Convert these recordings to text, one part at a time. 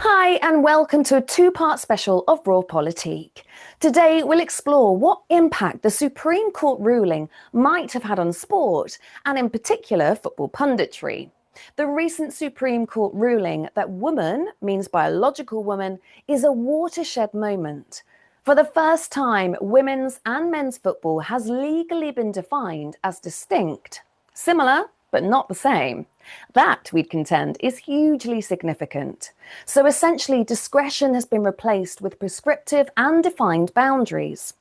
Hi, and welcome to a two-part special of Raw Politique. Today, we'll explore what impact the Supreme Court ruling might have had on sport, and in particular, football punditry. The recent Supreme Court ruling that woman means biological woman is a watershed moment. For the first time, women's and men's football has legally been defined as distinct, similar, but not the same. That, we'd contend, is hugely significant. So essentially, discretion has been replaced with prescriptive and defined boundaries.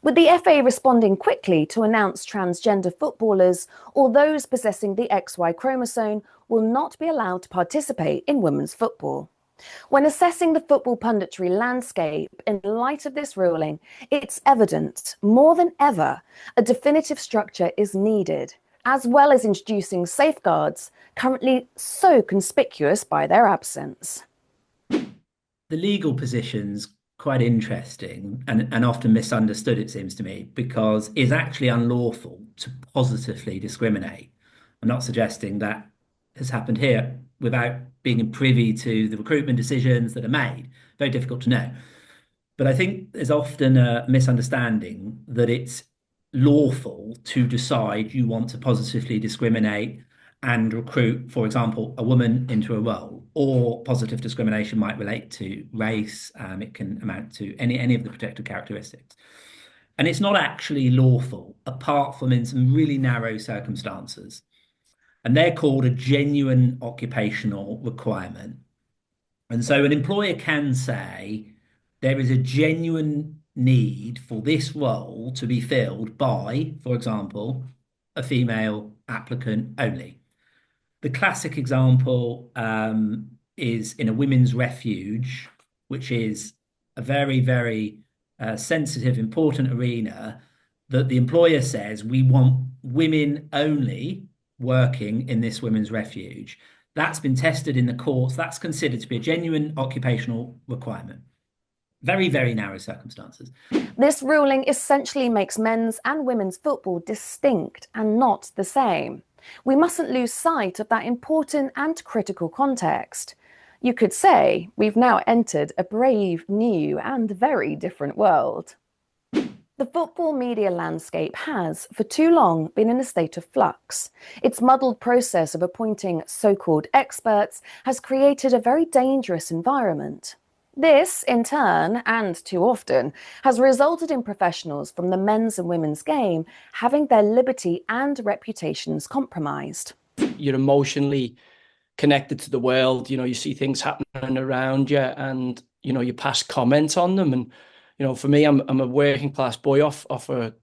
With the FA responding quickly to announce transgender footballers or those possessing the XY chromosome will not be allowed to participate in women's football. When assessing the football punditry landscape in light of this ruling, it's evident, more than ever, a definitive structure is needed, as well as introducing safeguards currently so conspicuous by their absence. The legal position's quite interesting and often misunderstood, it seems to me, because it's actually unlawful to positively discriminate. I'm not suggesting that has happened here without being privy to the recruitment decisions that are made. Very difficult to know. But I think there's often a misunderstanding that it's lawful to decide you want to positively discriminate and recruit, for example, a woman into a role, or positive discrimination might relate to race. It can amount to any of the protected characteristics. And it's not actually lawful, apart from in some really narrow circumstances. And they're called a genuine occupational requirement. And so an employer can say there is a genuine need for this role to be filled by, for example, a female applicant only. The classic example is in a women's refuge, which is a very, very sensitive, important arena that the employer says we want women only working in this women's refuge. That's been tested in the courts. That's considered to be a genuine occupational requirement. Very, very narrow circumstances. This ruling essentially makes men's and women's football distinct and not the same. We mustn't lose sight of that important and critical context. You could say we've now entered a brave, new, and very different world. The football media landscape has, for too long, been in a state of flux. Its muddled process of appointing so-called experts has created a very dangerous environment. This, in turn, and too often, has resulted in professionals from the men's and women's game having their liberty and reputations compromised. You're emotionally connected to the world. You see things happening around you and, you pass comment on them. And, for me, I'm a working class boy off a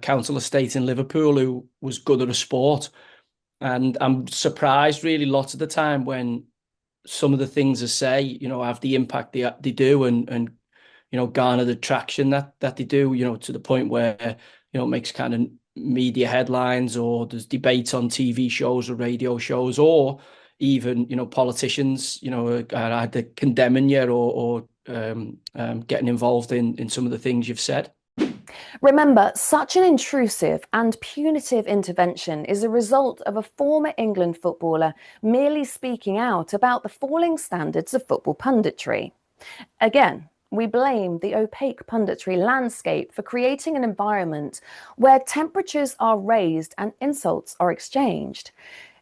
council estate in Liverpool who was good at a sport. And I'm surprised really lots of the time when some of the things I say, have the impact they do and garner the traction that they do, to the point where, it makes kind of media headlines, or there's debates on TV shows or radio shows, or even, politicians, either condemning you or getting involved in some of the things you've said. Remember, such an intrusive and punitive intervention is a result of a former England footballer merely speaking out about the falling standards of football punditry. Again, we blame the opaque punditry landscape for creating an environment where temperatures are raised and insults are exchanged.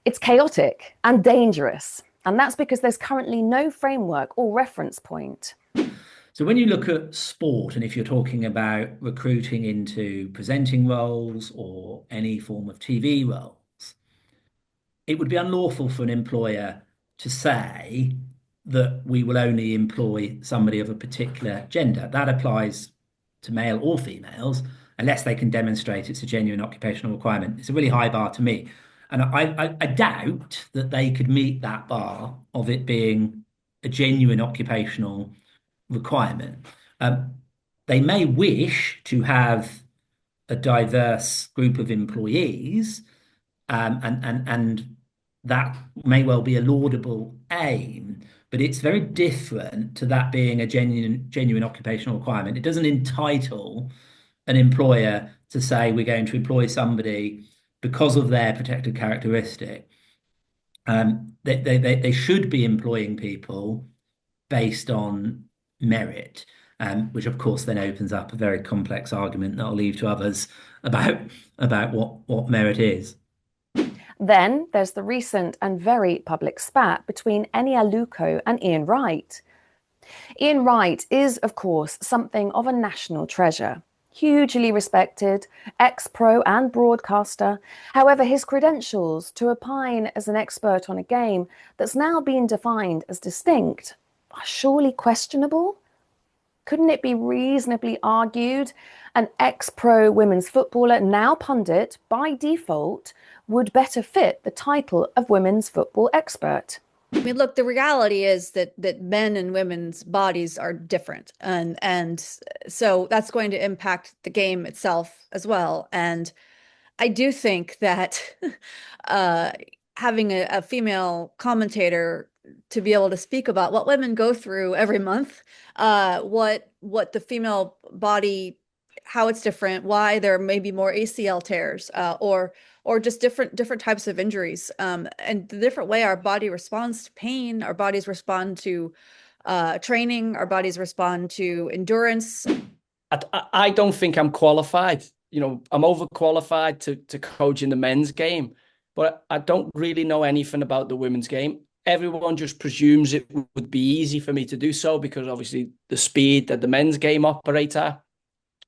It's chaotic and dangerous, and that's because there's currently no framework or reference point. So when you look at sport, and if you're talking about recruiting into presenting roles or any form of TV roles, it would be unlawful for an employer to say that we will only employ somebody of a particular gender. That applies to male or females, unless they can demonstrate it's a genuine occupational requirement. It's a really high bar to me. And I doubt that they could meet that bar of it being a genuine occupational requirement. They may wish to have a diverse group of employees, and that may well be a laudable aim, but it's very different to that being a genuine occupational requirement. It doesn't entitle an employer to say we're going to employ somebody because of their protected characteristic. They should be employing people based on merit, which of course then opens up a very complex argument that I'll leave to others about what merit is. Then there's the recent and very public spat between Eni Aluko and Ian Wright. Ian Wright is, of course, something of a national treasure. Hugely respected, ex-pro and broadcaster. However, his credentials to opine as an expert on a game that's now been defined as distinct are surely questionable. Couldn't it be reasonably argued an ex-pro women's footballer, now pundit, by default, would better fit the title of women's football expert? I mean, look, the reality is that men and women's bodies are different, and so that's going to impact the game itself as well. And I do think that having a female commentator to be able to speak about what women go through every month, what the female body, how it's different, why there may be more ACL tears, or just different types of injuries, and the different way our body responds to pain, our bodies respond to training, our bodies respond to endurance. I don't think I'm qualified. You know, I'm overqualified to coach in the men's game, but I don't really know anything about the women's game. Everyone just presumes it would be easy for me to do so because obviously the speed that the men's game operates at.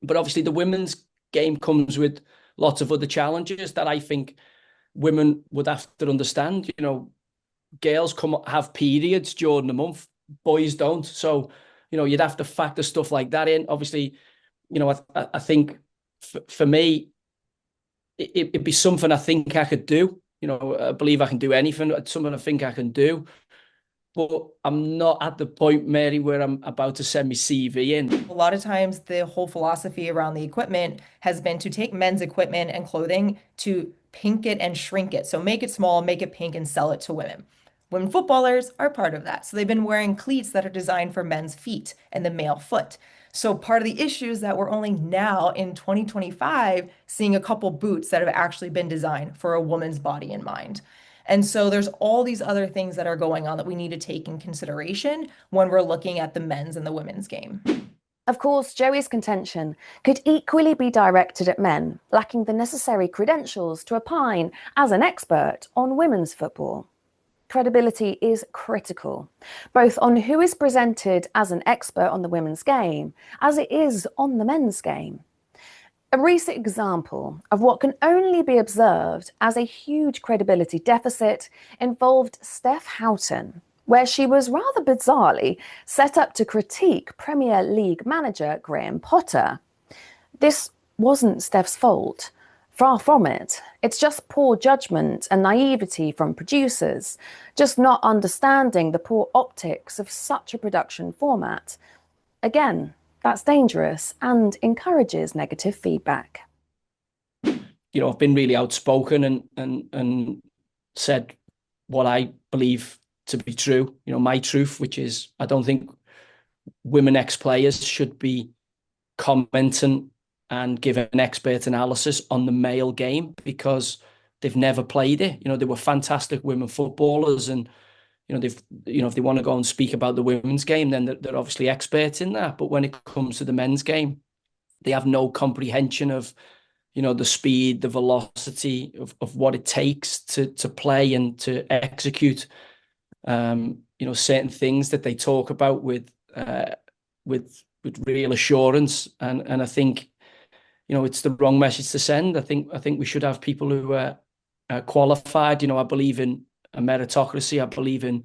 But obviously the women's game comes with lots of other challenges that I think women would have to understand. You know, girls have periods during the month, boys don't. So, you know, you'd have to factor stuff like that in. Obviously, you know, I think for me, it'd be something I think I could do. You know, I believe I can do anything. It's something I think I can do. But I'm not at the point, Mary, where I'm about to send my CV in. A lot of times the whole philosophy around the equipment has been to take men's equipment and clothing to pink it and shrink it. So make it small, make it pink, and sell it to women. Women footballers are part of that. So they've been wearing cleats that are designed for men's feet and the male foot. So part of the issue is that we're only now in 2025 seeing a couple boots that have actually been designed for a woman's body in mind. And so there's all these other things that are going on that we need to take in consideration when we're looking at the men's and the women's game. Of course, Joey's contention could equally be directed at men lacking the necessary credentials to opine as an expert on women's football. Credibility is critical, both on who is presented as an expert on the women's game, as it is on the men's game. A recent example of what can only be observed as a huge credibility deficit involved Steph Houghton, where she was rather bizarrely set up to critique Premier League manager Graham Potter. This wasn't Steph's fault. Far from it. It's just poor judgment and naivety from producers, just not understanding the poor optics of such a production format. Again, that's dangerous and encourages negative feedback. You know, I've been really outspoken and said what I believe to be true, you know, my truth, which is I don't think women ex-players should be commenting and give an expert analysis on the male game because they've never played it. You know, they were fantastic women footballers, and you know, if they want to go and speak about the women's game, then they're obviously experts in that. But when it comes to the men's game, they have no comprehension of, you know, the speed, the velocity of what it takes to play and to execute, you know, certain things that they talk about with real assurance. And I think, you know, it's the wrong message to send. I think we should have people who are qualified. You know, I believe in a meritocracy. I believe in,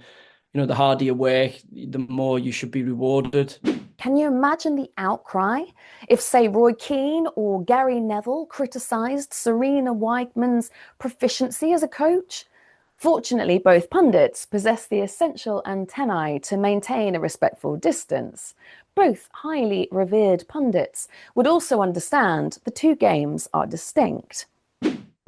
you know, the harder you work, the more you should be rewarded. Can you imagine the outcry if, say, Roy Keane or Gary Neville criticised Serena Williams' proficiency as a coach? Fortunately, both pundits possess the essential antennae to maintain a respectful distance. Both highly revered pundits would also understand the two games are distinct.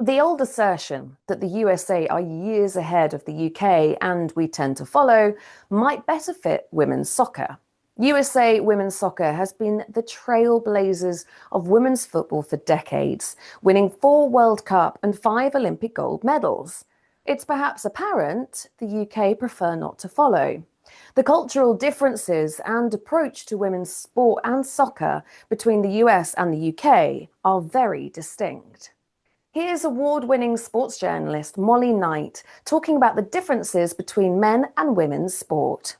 The old assertion that the USA are years ahead of the UK and we tend to follow might better fit women's soccer. USA women's soccer has been the trailblazers of women's football for decades, winning 4 World Cup and 5 Olympic gold medals. It's perhaps apparent the UK prefer not to follow. The cultural differences and approach to women's sport and soccer between the US and the UK are very distinct. Here's award-winning sports journalist Molly Knight talking about the differences between men and women's sport.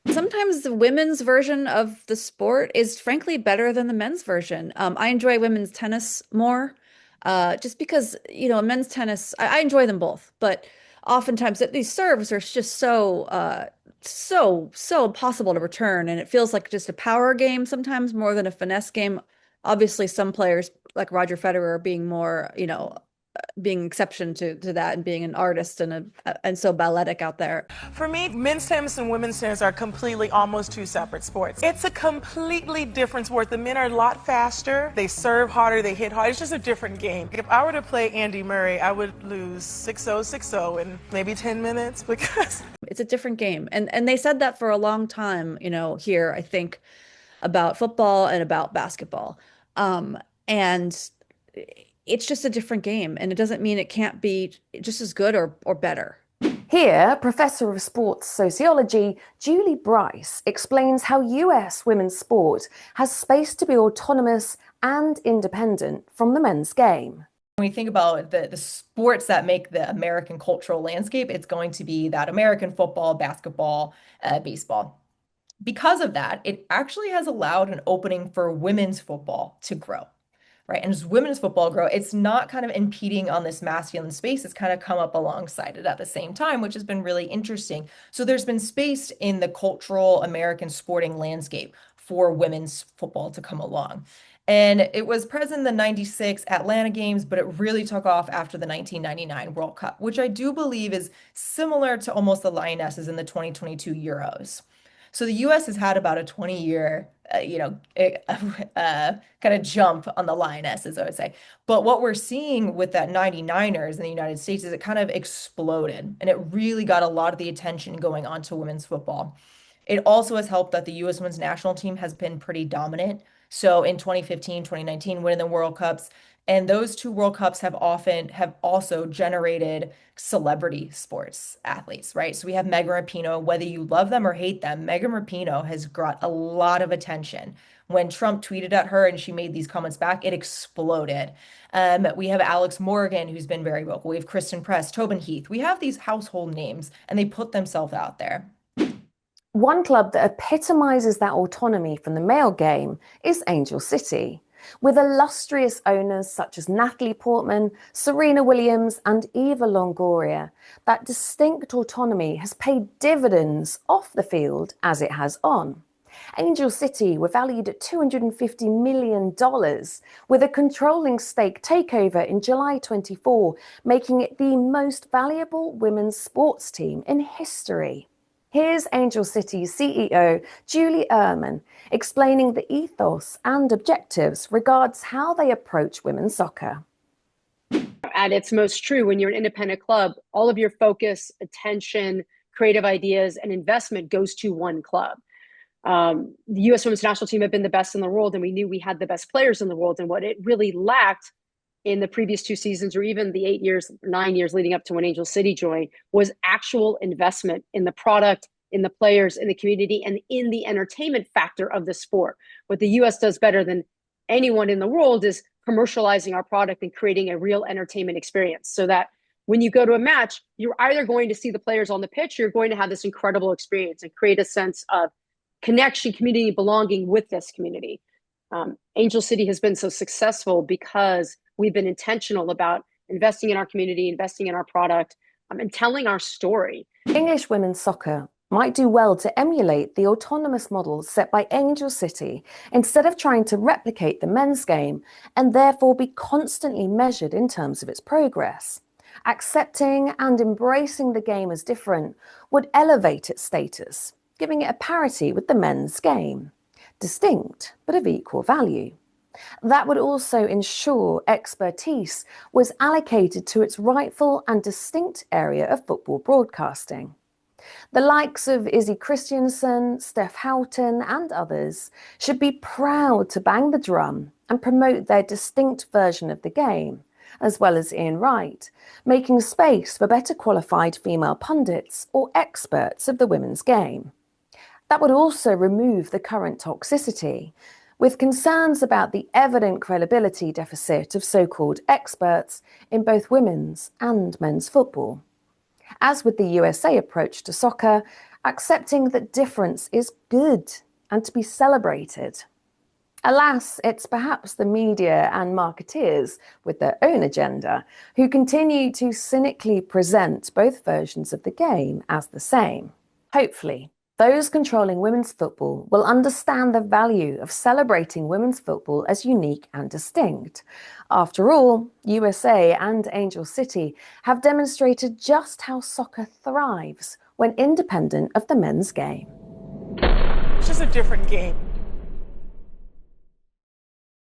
Sometimes the women's version of the sport is frankly better than the men's version. I enjoy women's tennis more, just because, men's tennis, I enjoy them both, but oftentimes these serves are just so impossible to return. And it feels like just a power game sometimes more than a finesse game. Obviously, some players like Roger Federer are being more, being an exception to that and being an artist and so balletic out there. For me, men's tennis and women's tennis are completely almost two separate sports. It's a completely different sport. The men are a lot faster. They serve harder. They hit hard. It's just a different game. If I were to play Andy Murray, I would lose 6-0, 6-0 in maybe 10 minutes because it's a different game. And they said that for a long time, here, I think, about football and about basketball. And it's just a different game, and it doesn't mean it can't be just as good or better. Here, Professor of Sports Sociology Julie Bryce explains how US women's sport has space to be autonomous and independent from the men's game. When we think about the sports that make the American cultural landscape, it's going to be that American football, basketball, baseball. Because of that, it actually has allowed an opening for women's football to grow. Right. And as women's football grow, it's not kind of impeding on this masculine space. It's kind of come up alongside it at the same time, which has been really interesting. So there's been space in the cultural American sporting landscape for women's football to come along. And it was present in the 96 Atlanta Games, but it really took off after the 1999 World Cup, which I do believe is similar to almost the Lionesses in the 2022 Euros. So the US has had about a 20-year, kind of jump on the Lionesses, I would say. But what we're seeing with that 99ers in the United States is it kind of exploded, and it really got a lot of the attention going on to women's football. It also has helped that the US women's national team has been pretty dominant. So in 2015, 2019, winning the World Cups, and those two World Cups have also generated celebrity sports athletes, right? So we have Megan Rapinoe. Whether you love them or hate them, Megan Rapinoe has got a lot of attention. When Trump tweeted at her and she made these comments back, it exploded. We have Alex Morgan, who's been very vocal. We have Kristen Press, Tobin Heath. We have these household names, and they put themselves out there. One club that epitomizes that autonomy from the male game is Angel City, with illustrious owners such as Natalie Portman, Serena Williams, and Eva Longoria. That distinct autonomy has paid dividends off the field as it has on. Angel City were valued at $250 million, with a controlling stake takeover in July 24, making it the most valuable women's sports team in history. Here's Angel City's CEO, Julie Ehrman, explaining the ethos and objectives regards how they approach women's soccer. At its most true, when you're an independent club, all of your focus, attention, creative ideas, and investment goes to one club. The U.S. women's national team had been the best in the world, and we knew we had the best players in the world. And what it really lacked in the previous 2 seasons, or even the 9 years leading up to when Angel City joined, was actual investment in the product, in the players, in the community, and in the entertainment factor of the sport. What the US does better than anyone in the world is commercializing our product and creating a real entertainment experience, so that when you go to a match, you're either going to see the players on the pitch, or you're going to have this incredible experience and create a sense of connection, community, belonging with this community. Angel City has been so successful because we've been intentional about investing in our community, investing in our product, and telling our story. English women's soccer might do well to emulate the autonomous models set by Angel City instead of trying to replicate the men's game and therefore be constantly measured in terms of its progress. Accepting and embracing the game as different would elevate its status, giving it a parity with the men's game, distinct but of equal value. That would also ensure expertise was allocated to its rightful and distinct area of football broadcasting. The likes of Izzy Christiansen, Steph Houghton, and others should be proud to bang the drum and promote their distinct version of the game, as well as Ian Wright, making space for better qualified female pundits or experts of the women's game. That would also remove the current toxicity, with concerns about the evident credibility deficit of so-called experts in both women's and men's football. As with the USA approach to soccer, accepting that difference is good and to be celebrated. Alas, it's perhaps the media and marketeers with their own agenda who continue to cynically present both versions of the game as the same. Hopefully, those controlling women's football will understand the value of celebrating women's football as unique and distinct. After all, USA and Angel City have demonstrated just how soccer thrives when independent of the men's game. It's just a different game.